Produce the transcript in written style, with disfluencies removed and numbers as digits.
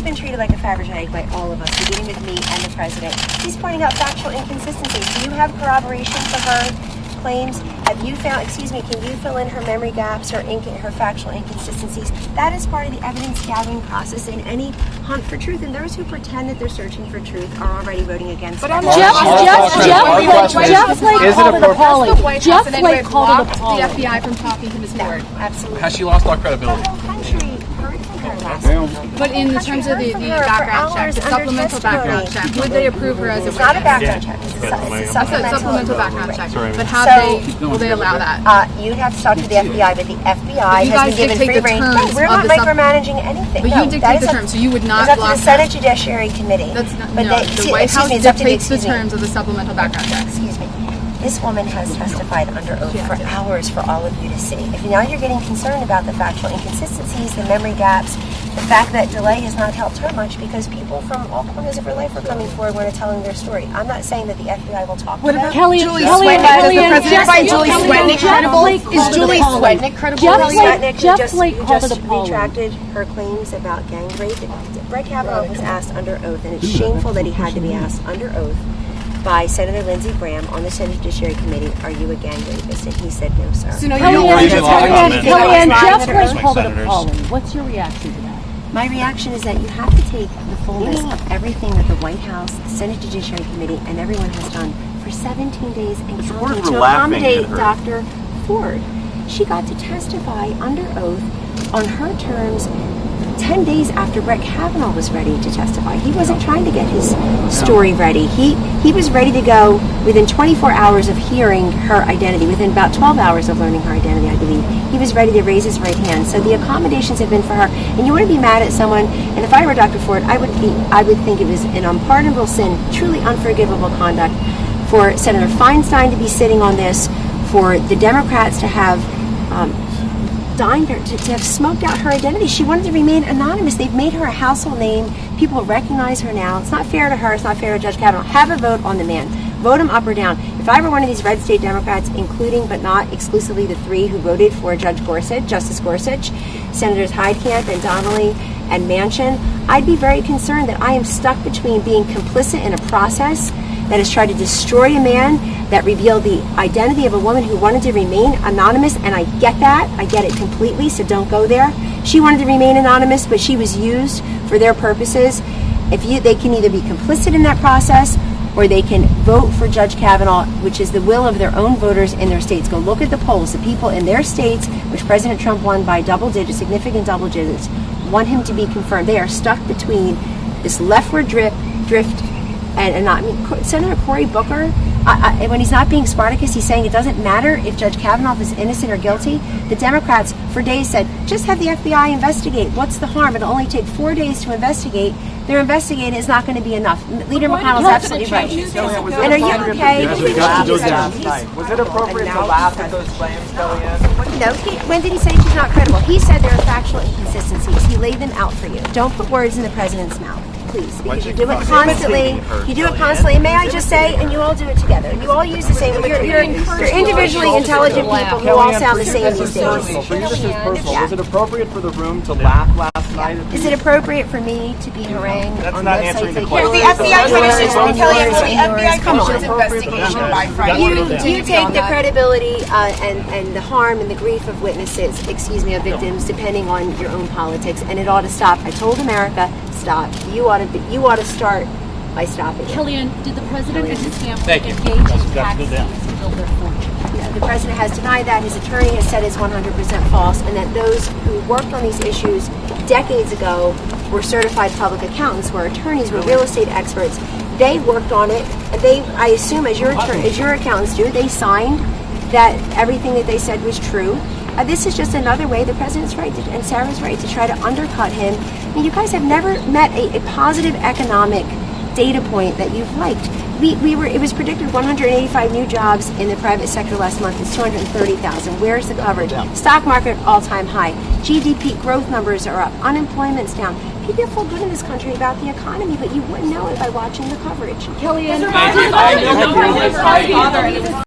been treated like a Fabergé egg by all of us, beginning with me and the president. He's pointing out factual inconsistencies. Do you have corroboration for her claims? Have you found, can you fill in her memory gaps or her factual inconsistencies? That is part of the evidence gathering process in any hunt for truth. And those who pretend that they're searching for truth are already voting against it. Jeff Flake called it appalling. Jeff Flake called it appalling. The FBI from talking to Ms. Ford. Absolutely. Has she lost all credibility? The whole country heard from her last night. But in terms of the background check, the supplemental background check, would they approve her as a witness? It's not a background check. It's a supplemental background check. But will they allow that? You'd have to talk to the FBI, but the FBI has been given free rein. We're not micromanaging anything. But you dictate the terms, so you would not block that. It's up to the Senate Judiciary Committee. That's not, the White House dictates the terms of the supplemental background check. Excuse me. This woman has testified under oath for hours for all of you to see. If now you're getting concerned about the factual inconsistencies, the memory gaps, the fact that delay has not helped her much because people from all corners of her life are coming forward when they're telling their story. I'm not saying that the FBI will talk to them. Julie Swetnick credible? Is Julie Swetnick credible? Jeff Flake called it just appalling. retracted her claims about gang rape. Brett Kavanaugh was asked under oath, and it's shameful that he had to be asked under oath by Senator Lindsey Graham on the Senate Judiciary Committee, are you a gang rapist? And he said, no, sir. So no, Kellyanne, Jeff Flake called it appalling. What's your reaction to that? My reaction is that you have to take the fullness of everything that the White House, the Senate Judiciary Committee, and everyone has done for 17 days and counting to accommodate Dr. Ford. She got to testify under oath on her terms 10 days after Brett Kavanaugh was ready to testify. He wasn't trying to get his story ready. He was ready to go within 24 hours of hearing her identity, within about 12 hours of learning her identity, I believe. He was ready to raise his right hand. So the accommodations have been for her. And you want to be mad at someone, and if I were Dr. Ford, I would think it was an unpardonable sin, truly unforgivable conduct for Senator Feinstein to be sitting on this, for the Democrats to have dined her, to have smoked out her identity. She wanted to remain anonymous. They've made her a household name. People recognize her now. It's not fair to her. It's not fair to Judge Kavanaugh. Have a vote on the man. Vote him up or down. If I were one of these red state Democrats, including but not exclusively the three who voted for Justice Gorsuch, Senators Heitkamp and Donnelly and Manchin, I'd be very concerned that I am stuck between being complicit in a process that has tried to destroy a man, that revealed the identity of a woman who wanted to remain anonymous, and I get that. I get it completely, so don't go there. She wanted to remain anonymous, but she was used for their purposes. They can either be complicit in that process, or they can vote for Judge Kavanaugh, which is the will of their own voters in their states. Go look at the polls. The people in their states, which President Trump won by double digits, significant double digits, want him to be confirmed. They are stuck between this leftward drift and not. I mean, Senator Cory Booker, when he's not being Spartacus, he's saying it doesn't matter if Judge Kavanaugh is innocent or guilty. The Democrats for days said, just have the FBI investigate. What's the harm? It'll only take 4 days to investigate. They're investigating. It's not going to be enough. Leader McConnell's absolutely right. And are you okay? Was it appropriate to laugh at those claims, Kellyanne? No. When did he say she's not credible? He said there are factual inconsistencies. He laid them out for you. Don't put words in the president's mouth, please, because you do it constantly. You do it constantly. And may I just say, and you all do it together. You all use the same. You're individually intelligent people who all sound the same these days. For you, this is personal. Was it appropriate for the room to laugh last night? Is it appropriate for me to be harangued? That's not answering the question. The FBI finishes, Kellyanne, the FBI finishes investigation by Friday. You take the credibility and the harm and the grief of witnesses, of victims, depending on your own politics, and it ought to stop. I told America, stop. You ought to start by stopping. Kellyanne, did the president and his family engage in tax schemes to build their fortune? Yeah, the president has denied that. His attorney has said it's 100% false, and that those who worked on these issues decades ago were certified public accountants, were attorneys, were real estate experts. They worked on it, and I assume, as your accountants do, they signed that everything that they said was true. This is just another way. The president's right and Sarah's right to try to undercut him. I mean, you guys have never met a positive economic data point that you've liked. It was predicted 185 new jobs in the private sector last month. It's 230,000. Where's the coverage? Stock market all-time high. GDP growth numbers are up. Unemployment's down. People feel good in this country about the economy, but you wouldn't know it by watching the coverage. Kellyanne,